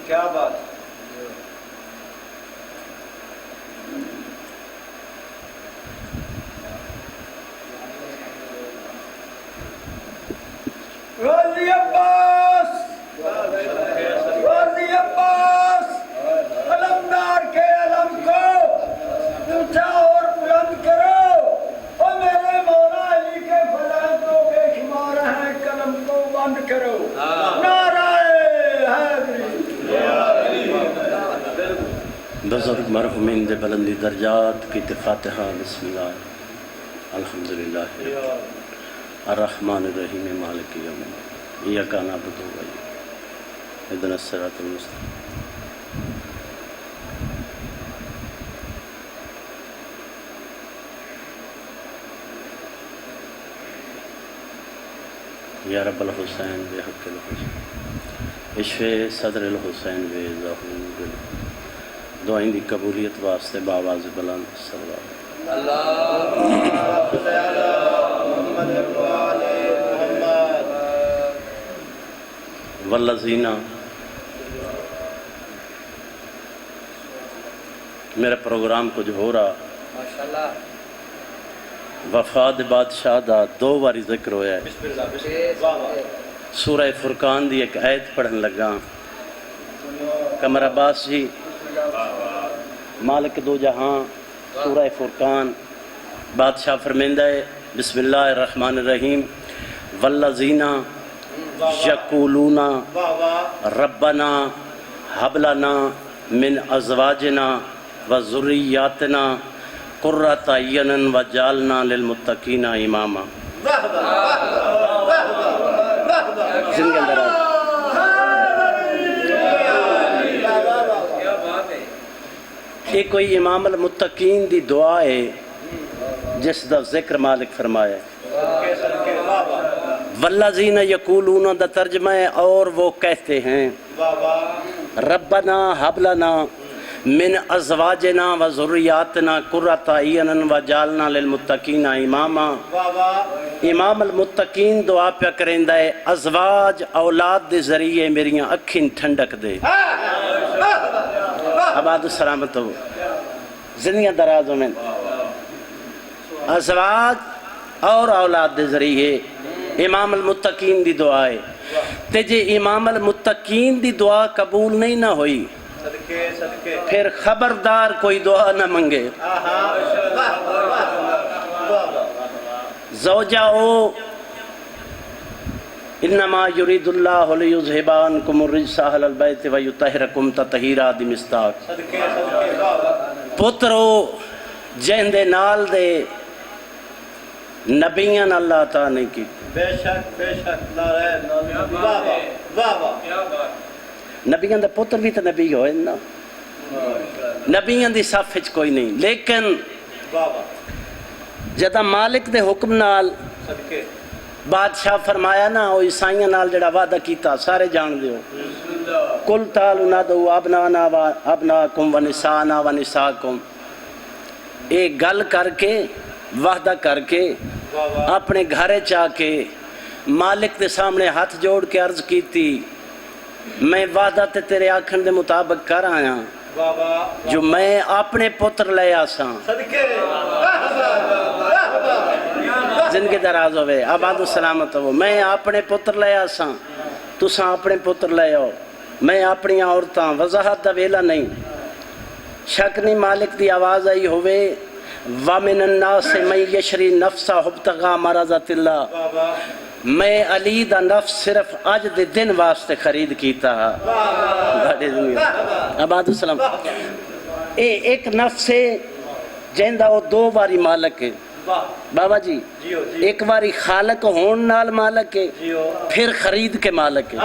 کیا بات غازی عباس غازی عباس علمدار کے علم کو اونچا اور بلند کرو اور میرے مولا علی کے فضائلوں کے شمار ہیں قلم کو بند کرو نعرہ حیدری بزرگ مرحومین دے بلندی درجات کی فاتحہ بسم اللہ الحمدللہ الرحمن الرحیم مالک یوم الدین ایاک نعبد و ایاک اهدنا الصراط المستقیم یا رب الحسین بحق الحسین اشفِ صدر الحسین بظاہر دعائیں دی قبولیت واسطے باواز بلند سلوات والذین میرا پروگرام کچھ ہو رہا وفاد بادشاہ دا دو باری ذکر ہویا ہے سورہ فرقان دی ایک آیت پڑھن لگا قمر عباس جی مالک دو جہاں سورہ فرقان بادشاہ فرمیندہ ہے بسم اللہ الرحمن الرحیم والذین یقولون ربنا ہب لنا من ازواجنا وذریاتنا قرۃ اعین وجعلنا للمتقین اماما زندگی اندر یہ کوئی امام المتقین دی دعا ہے جس دا ذکر مالک فرمایا ہے والذین یقولون دا ترجمہ ہے اور وہ کہتے ہیں ربنا ہب لنا من ازواجنا و ذریاتنا قرۃ اعین وجعلنا للمتقین اماما امام المتقین دعا پہ کریندا ہے ازواج اولاد دے ذریعے میریاں اکھیں ٹھنڈک دے آباد السلامت ہو زندگیاں درازوں میں ازواج اور اولاد دے ذریعے امام المتقین دی دعا ہے تے جے امام المتقین دی دعا قبول نہیں نہ ہوئی پھر خبردار کوئی دعا نہ منگے زوجہ انما یرید اللہ لیذھب عنکم الرجس اہل البیت ویطہرکم تطہیرا دی مصداق پترو جہندے نال دے نبیان اللہ تعالیٰ نے کی بے شک نعرہ واہ نبیان دا پتر بھی تو نبی ہوئے نا نبیان دی صف وچ کوئی نہیں لیکن جدا مالک دے حکم نال بادشاہ فرمایا نا وہ عیسائیاں نال جڑا وعدہ کیتا سارے جان دیو قل تعالوا ندعو ابناءنا و ابناءکم و نساءنا و نساءکم ایک گل کر کے وعدہ کر کے اپنے گھرے چاہ کے مالک دے سامنے ہاتھ جوڑ کے عرض کیتی میں وعدہ تے تیرے آکھن دے مطابق کر آیا جو میں اپنے پتر لے آساں زندگی دراز ہوئے آباد و سلامت ہو میں اپنے پتر لے آساں تساں اپنے پتر لے آؤ میں اپنی عورتاں وضاحت دا ویلا نہیں شک نہیں مالک دی آواز آئی ہوئے وَمِنَ النَّاسِ مَن يَشْرِي نَفْسَهُ ابْتِغَاءَ مَرْضَاتِ اللَّهِ میں علی دا نفس صرف اج دے دن واسطے خرید کیتا آباد السلام ایک نفس ہے جہندہ وہ دو باری مالک ہے بابا جی ایک باری خالق ہون نال مالک ہے پھر خرید کے مالک ہے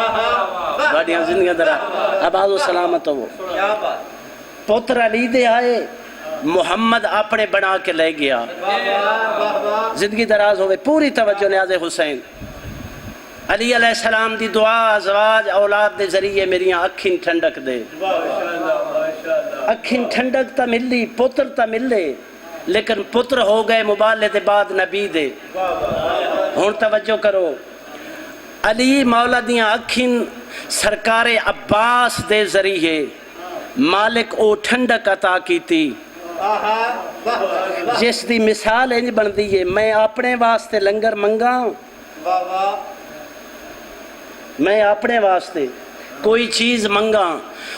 بڑیاں زندگیاں درہ آباد السلامت ہو پتر علی دے آئے محمد اپنے بنا کے لے گیا زندگی دراز ہوئے پوری توجہ نیاز حسین علی علیہ السلام دی دعا ازواج اولاد دے ذریعے میریاں اکھیں ٹھنڈک دے اکھیں ٹھنڈک تا ملی پتر تا ملے لیکن پتر ہو گئے مبالے دے بعد نبی دے ہون توجہ کرو علی مولا دیاں اکھیں سرکار عباس دے ذریعے مالک او ٹھنڈک عطا کیتی جس دی مثال انج بندی ہے میں اپنے واسطے لنگر منگا میں اپنے واسطے کوئی چیز منگا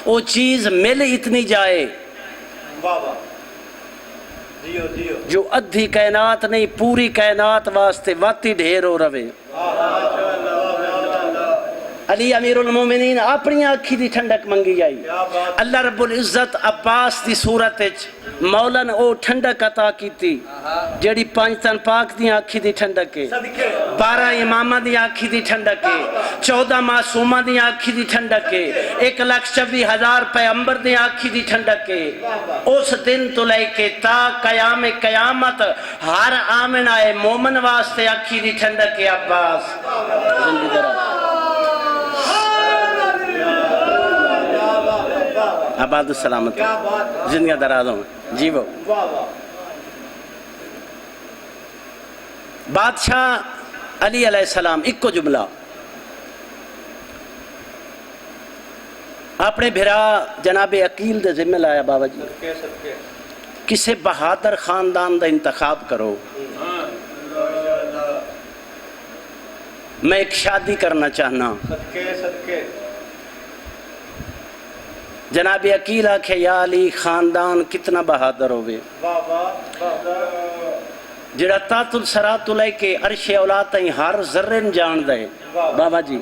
وہ چیز مل اتنی جائے جو ادھی کائنات نہیں پوری کائنات واسطے واتی ڈھیر ہو روے علی امیر المومنین اپنی آنکھی دی ٹھنڈک منگی آئی اللہ رب العزت عباس دی صورت مولانا او ٹھنڈک عطا کیتی جیڑی 5 تن پاک دی آنکھی دی ٹھنڈک ہے 12 امامہ دی آنکھی دی ٹھنڈک ہے 14 معصومہ دی آنکھی دی ٹھنڈک ہے 1,24,000 پیغمبر دی آنکھی دی ٹھنڈک ہے اس دن تو لے کے تا قیام قیامت ہر آمن آئے مومن واسطے آنکھی دی ٹھنڈک ہے عباس زندگی درہ آباد السلامت زندگی درازوں جی وہ بادشاہ علی علیہ السلام ایک کو جملہ اپنے بھرا جناب عقیل دے ذمہ لایا بابا جی کسے بہادر خاندان دا انتخاب کرو میں ایک شادی کرنا چاہنا جناب عقیل آکھے یا علی خاندان کتنا بہادر ہوئے جڑا تات السرات لے کے عرش اولاد تائیں ہر ذرن جان دے بابا جی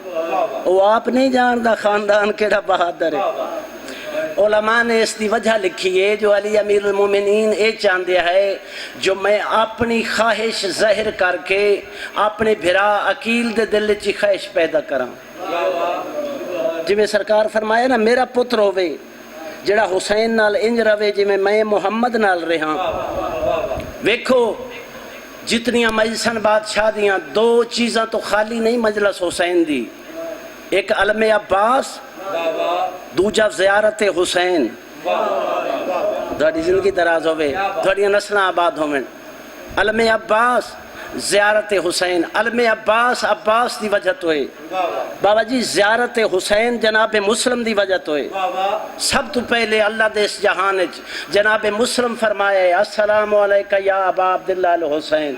وہ آپ نہیں جان دا خاندان کیڑا بہادر ہے علماء نے اس دی وجہ لکھی ہے جو علی امیر المومنین اے چاندیا ہے جو میں اپنی خواہش ظاہر کر کے اپنے بھرا عقیل دے دل چی خواہش پیدا کراں جی میں سرکار فرمایا نا میرا پتر ہوئے جڑا حسین نال انج روے جی میں محمد نال رہاں ویکھو جتنیاں مجلسن بادشاہ دیاں 2 چیزاں تو خالی نہیں مجلس حسین دی ایک علم عباس دوجہ زیارت حسین دوڑی زندگی دراز ہوئے دوڑی نسلیں آباد ہوئے علم عباس زیارت حسین علم عباس عباس دی وجہ تو ہے بابا جی زیارت حسین جناب مسلم دی وجہ تو ہے سب تو پہلے اللہ دے اس جہان جناب مسلم فرمائے السلام علیکہ یا ابا عبداللہ الحسین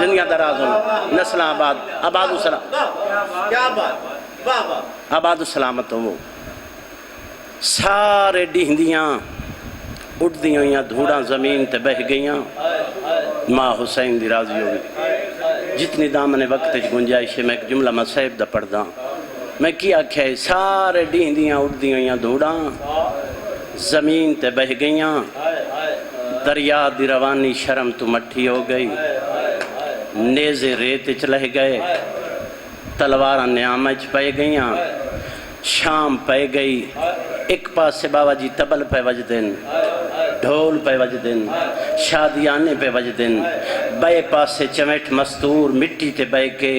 دنیا دراز ہوں نسل آباد آباد السلام آباد السلامت ہو سارے ڈیندیاں اٹھ دیاں یا دھوڑاں زمین تے بہ گئیاں ماں حسین دی راضی ہوگی جتنی دامن وقت گنجائش ہے میں ایک جملہ مسائب دا پڑھ دا میں کیا کہے سارے ڈیندیاں اٹھ دیاں یا دھوڑاں زمین تے بہ گئیاں دریا دی روانی شرم تو مٹھی ہو گئی نیزے ریت چلہ گئے تلوارہ نعمت پہ گئیاں شام پہ گئی ایک پاس سے بابا جی تبل پہ وجدن ڈھول پہ وجدن شادیانے پہ وجدن بے پاس سے چمیٹ مستور مٹی تے بے کے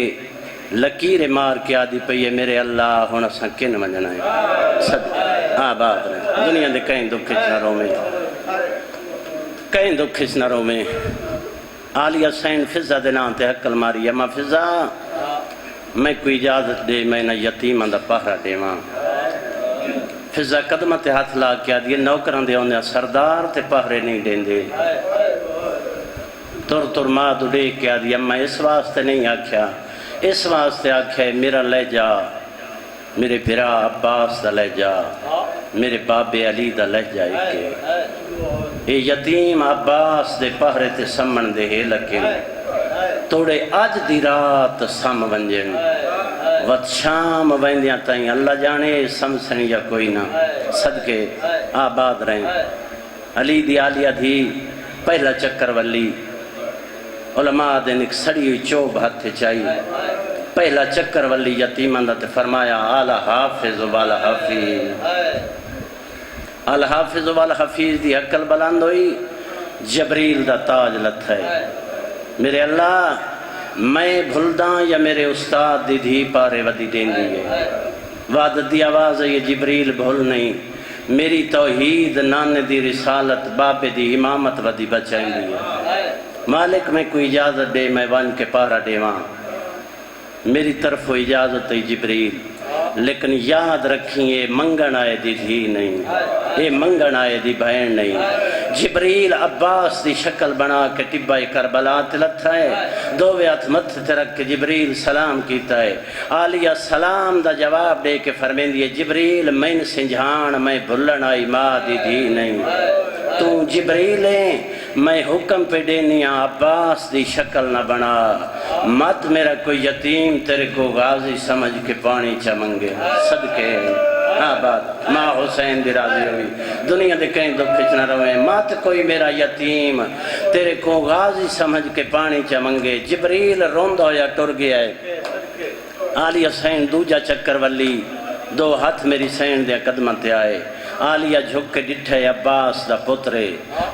لکیر مار کے آدھی پہ یہ میرے اللہ ہونا سنکن منجنا ہے صدق آباد رہے دنیا دے کہیں دکھ اس نروں میں کہیں دکھ اس نروں میں آلیہ سین فضہ دے نام تے حقل ماری اما فضہ میں کوئی اجازت دے میں نہ یتیم اندہ پہرہ دے ماں فضہ قدمہ تے ہاتھ لا کیا دیئے نوکران دے ہوندے سردار تے پہرے نہیں دیں دے تر ماد اڑے کیا دیئے میں اس واسطے نہیں آکھیا اس واسطے آکھیا میرا لے جا میرے بھرا عباس دا لے جا میرے باب علی دا لے جائے کے اے یتیم عباس دے پہرے تے سمن دے ہے لکے توڑے آج دی رات سم ونجن وقت شام ویندیاں تائیں اللہ جانے سمسن یا کوئی نہ صدقے آباد رہیں علی دی آلیہ دی پہلا چکر والی علماء دن ایک سڑی ہوئی چوب ہاتھ چاہیے پہلا چکر والی یتیمان دا فرمایا آلہ حافظ و بالا حافظ آلہ حافظ و بالا حافظ دی عقل بلند ہوئی جبریل دا تاج لت ہے میرے اللہ میں بھلداں یا میرے استاد دی دھی پارے ودی دین دیئے وعدت دی آواز ہے یہ جبریل بھول نہیں میری توحید نان دی رسالت باپ دی امامت ودی بچائیں دیئے مالک میں کوئی اجازت دے میں وان کے پارا دے وہاں میری طرف اجازت ہے جبریل، لیکن یاد رکھیں منگن آئے دی دھی نہیں، یہ منگن آئے دی بہن نہیں۔ جبریل عباس دی شکل بنا کے ٹبہ کربلا تلتھا ہے، دو ہاتھ متھے تے رکھ کے جبریل سلام کیتا ہے۔ عالیہ سلام دا جواب دے کے فرمیندی ہے جبریل میں سنجھان میں بھلن آئی ماں دی دھی نہیں، تو جبریل ہے میں حکم پہ دینیا عباس دی شکل نہ بنا، مت میرا کوئی یتیم تیرے کو غازی سمجھ کے پانی چمنگے صدقے آباد ماں حسین دی راضی ہوئی، دنیا دے کہیں دکھ نہ روئے، مت کوئی میرا یتیم تیرے کو غازی سمجھ کے پانی چمنگے۔ جبریل روندہ ہویا ٹر گیا ہے۔ عالی حسین دوجا چکر ولی دو ہاتھ میری سین دے قدمہ تے آئے، عالیہ جھک کے ڈٹھے عباس دا پترے،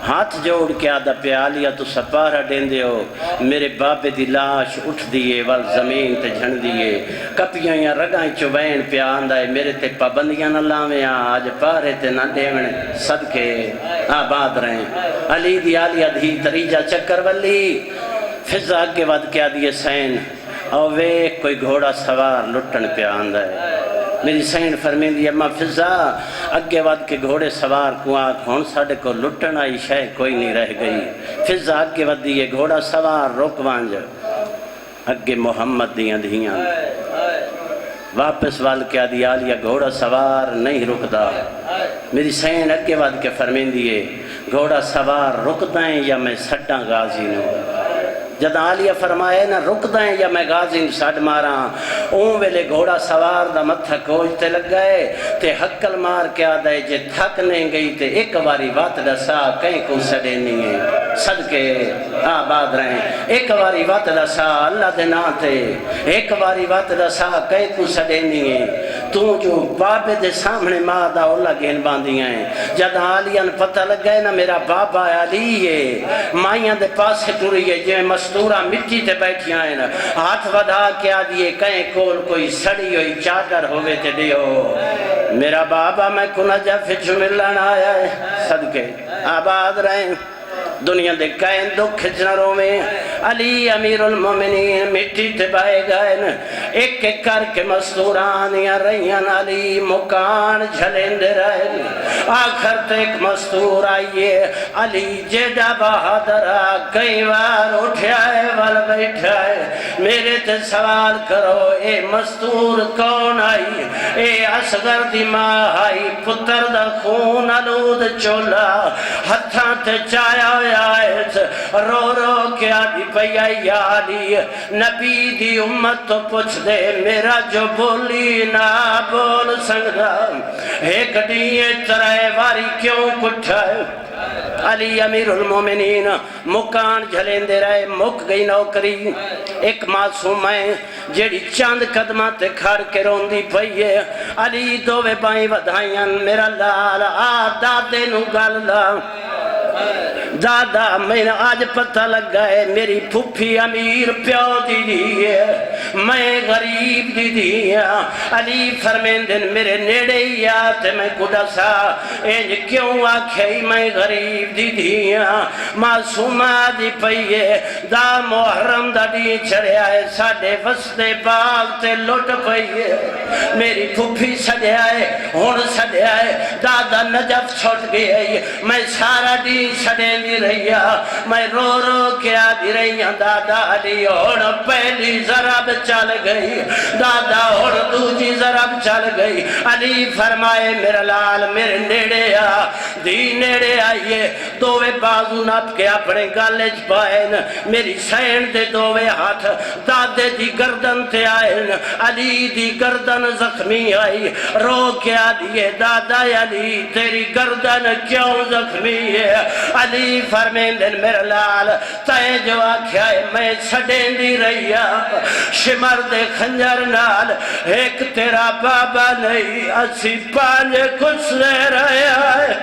ہاتھ جوڑ کے آدھا پہ عالیہ تو سپارہ دین دے ہو، میرے بابے دی لاش اٹھ دیئے وال زمین تے جھن دیئے، کپیاں یا رگائیں چوبین پہ آندہ ہے، میرے تے پابندیاں نہ لاویں آج پارے تے نہ دیویں صدقے آباد رہیں۔ علی دی عالیہ دھی تریجہ چکر ولی فضا کے ود کیا دیئے سین، اور وہ کوئی گھوڑا سوار لٹن پہ آندہ ہے۔ میری سین فرمین دی اماں فضا اگے ود کے گھوڑے سوار کو آکھ ہون ساڑے کو لٹن آئی شے کوئی نہیں رہ گئی۔ فضا اگے ود دیئے گھوڑا سوار روک وانج اگے محمد دیاں دھیاں، واپس وال کیا دی عالیہ گھوڑا سوار نہیں رکدا۔ میری سین اگے ود کے فرمین دیئے گھوڑا سوار رکدا ہیں یا میں سڈاں غازی نوں، جد عالیہ فرمائے نہ رک دائیں یا میں غازی ساڑ ماراں، اون ویلے گھوڑا سوار دا متھا کوجتے لگ گئے تے حقل مار کے آدھے جے تھک نہیں گئی تے ایک باری وات دسا کہیں کو سڑے نہیں ہے صدقے آباد رہیں، ایک باری وات دسا اللہ دے نا تے ایک باری وات دسا کہیں کو سڑے نہیں ہے، تو جو بابے دے سامنے ماں دا اللہ گین باندیاں ہیں۔ جد عالیہ نے پتہ لگ گئے نا میرا بابا علی ہے، مائیاں دے پاس سے ٹوری ہے جو مستورہ مٹی تے بیٹھی آئے نا، ہاتھ ودا کیا دیئے کہیں کول کوئی سڑی ہوئی چادر ہوئے تے دیو، میرا بابا میں کنجا فچ ملن آیا ہے صدقے آباد رہیں۔ دنیا دے کہیں دکھ جنروں میں علی امیر المومنین مٹی تے بائے گئے، ایک ایک کر کے مستورانیاں رہیاں علی مکان جھلندے رہے، آخر تے ایک مستور آئیے علی جیڈا بہادرہ کئی بار اٹھائے وال بیٹھائے، میرے تے سوال کرو اے مستور کون آئی، اے اصغر دی ماں آئی، پتر دا خون آلود چولا ہتھاں تے چایا آئیت رو رو کیا دی پیا یادی، نبی دی امت تو پوچھ دے میرا جو بولی نہ بول سنگا، ایک دیئے ترائے واری کیوں کٹھائے۔ علی امیر المومنین مکان جھلیں دے رہے، مک گئی نوکری، ایک معصوم ہے جیڑی چاند قدمہ تے کھڑ کے رون دی پئیے، علی دووے بائیں ودھائیاں میرا لال آ دادے نو گالدہ، دادا میں آج پتہ لگ گئے میری پھوپھی امیر پیو دی دیئے، میں غریب دی دیئے، علی فرمین دن میرے نیڑے ہی آتے میں کڑا سا انج کیوں آکھیں میں غریب دی دیئے، معصومہ دی پئیے دا محرم دا دی چڑھے آئے ساڑے وستے باغ تے لٹ پئیے، میری پھوپھی سڑے آئے ہون سڑے آئے، دادا نجف چھوٹ گئے، میں سارا دی سڑے دی رہیا، میں رو رو کیا دی رہیا، دادا علی اور پہلی ضرب چل گئی، دادا اور دوجی ضرب چل گئی، علی فرمائے میرا لال میرے نیڑے آ، دی نیڑے آئیے، دووے بازو نپ کے اپنے گالج پائن، میری سین دے دووے ہاتھ دادے دی گردن تے آئین، علی دی گردن زخمی آئی، رو کیا دیئے دادا علی تیری گردن کیوں زخمی ہے، علی فرمین دن میرا لال تائیں جو آکھیا ہے میں چھڑیں دی رہیا، شمر دے خنجر نال ایک تیرا بابا نہیں، اسی پانچ کچھ دے رہے آئے۔